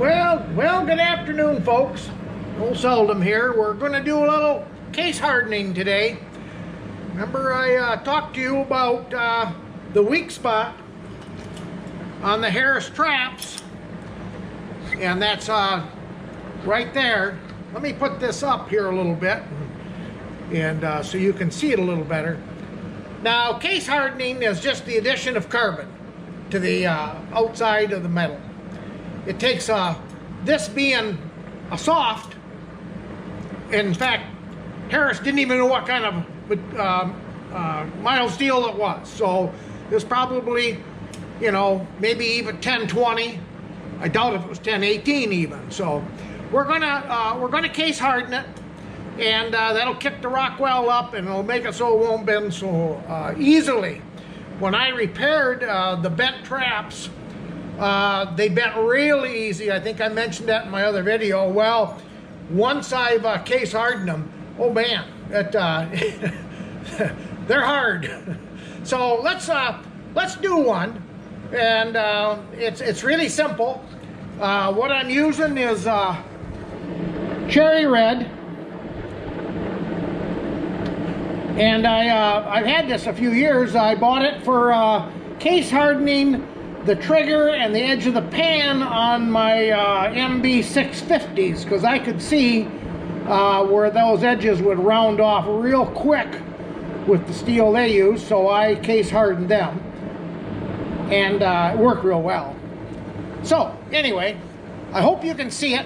Well, good afternoon, folks. Old Seldom here. We're going to do a little case hardening today. Remember I talked to you about the weak spot on the Harris traps, and that's right there. Let me put this up here a little bit, and so you can see it a little better. Now, case hardening is just the addition of carbon to the outside of the metal. It takes this being a soft. In fact, Harris didn't even know what kind of mild steel it was. So it was probably, you know, maybe even 1020. I doubt if it was 1018 even. So we're gonna case harden it, and that'll kick the rock well up, and it'll make it so it won't bend so easily. When I repaired the bent traps, they bent really easy. I think I mentioned that in my other video. Well, once I've case hardened them, oh man, they're hard. So let's do one, and it's really simple. What I'm using is cherry red, and I've had this a few years. I bought it for case hardening the trigger and the edge of the pan on my MB 650s, because I could see where those edges would round off real quick with the steel they use, so I case hardened them, and it worked real well. So anyway, I hope you can see it,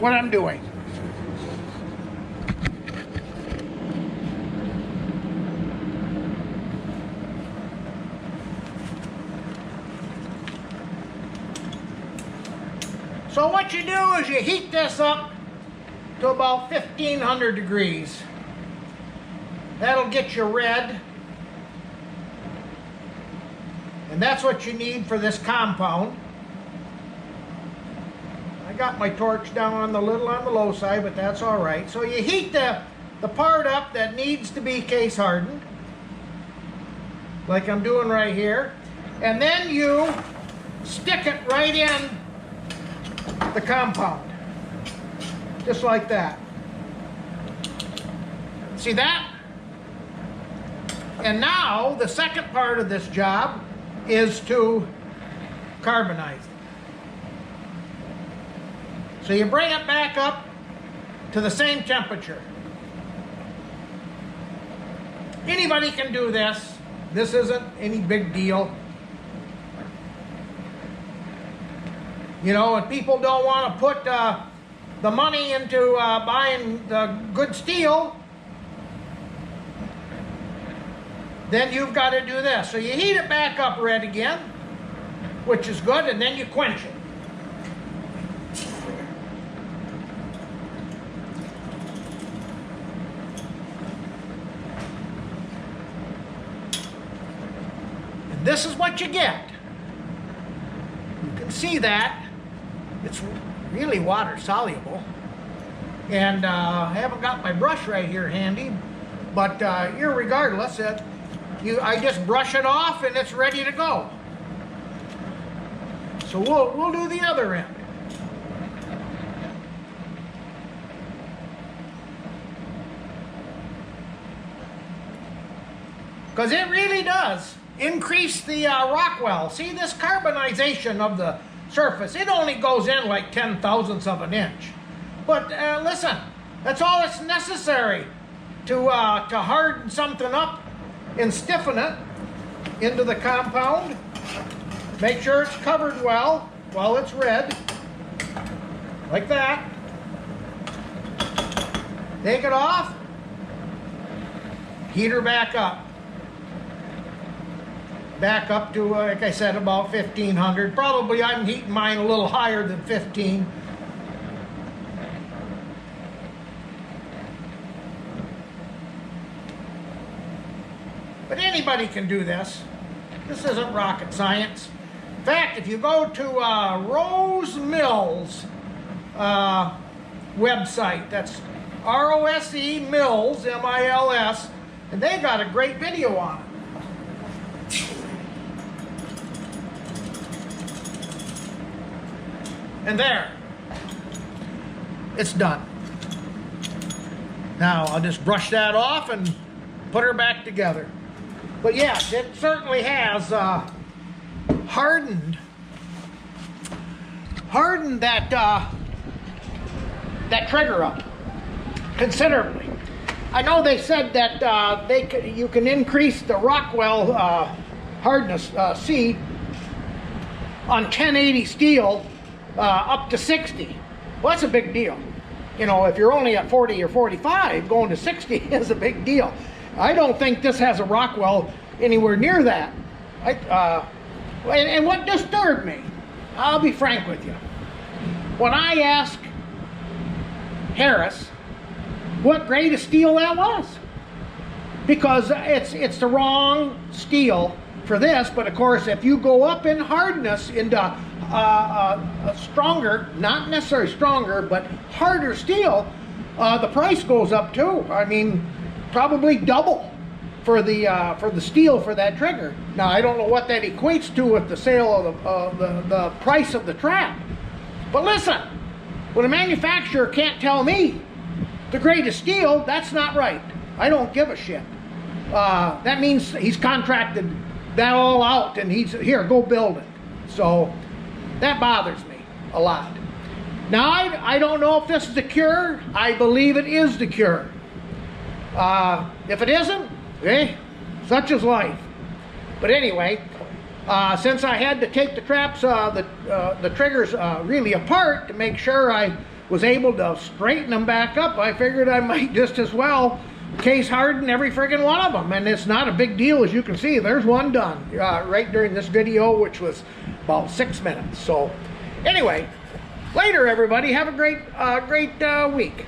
what I'm doing. So what you do is you heat this up to about 1500 degrees. That'll get you red. And that's what you need for this compound. I got my torch down on the low side, but that's all right. So you heat the part up that needs to be case hardened, like I'm doing right here. And then you stick it right in the compound, just like that. See that? And now the second part of this job is to carbonize it. So you bring it back up to the same temperature. Anybody can do this. This isn't any big deal. You know, and people don't want to put the money into buying the good steel, then you've got to do this. So you heat it back up red again, which is good, and then you quench it. And this is what you get. You can see that. It's really water soluble, and I haven't got my brush right here handy, but irregardless, I just brush it off and it's ready to go. So we'll do the other end. Because it really does increase the rock well. See, this carbonization of the surface, it only goes in like 10/1000ths of an inch. But listen, that's all that's necessary to harden something up and stiffen it into the compound. Make sure it's covered well while it's red, like that. Take it off, heat her back up. Back up to, like I said, about 1500. Probably I'm heating mine a little higher than 15. But anybody can do this. This isn't rocket science. In fact, if you go to Rose Mills website, that's R-O-S-E Mills, M-I-L-S, and they got a great video on it. And there, it's done. Now I'll just brush that off and put her back together. But yes, it certainly has hardened that that trigger up considerably. I know they said that you can increase the Rockwell hardness C on 1080 steel up to 60. Well, that's a big deal. You know, if you're only at 40 or 45, going to 60 is a big deal. I don't think this has a Rockwell anywhere near that. And what disturbed me, I'll be frank with you, when I asked Harris what grade of steel that was, because it's the wrong steel for this. But of course, if you go up in hardness into a stronger, not necessarily stronger, but harder steel, the price goes up too. I mean, probably double for the steel for that trigger. Now I don't know what that equates to with the sale of the price of the trap. But listen, when a manufacturer can't tell me the grade of steel, that's not right. I don't give a shit. That means he's contracted that all out and he's here, go build it. So that bothers me a lot. Now I don't know if this is the cure. I believe it is the cure. If it isn't, such is life. But anyway, since I had to take the traps, the triggers really apart to make sure I was able to straighten them back up, I figured I might just as well case harden every friggin' one of them. And it's not a big deal, as you can see. There's one done right during this video, which was about 6 minutes. So anyway, later everybody, have a great week.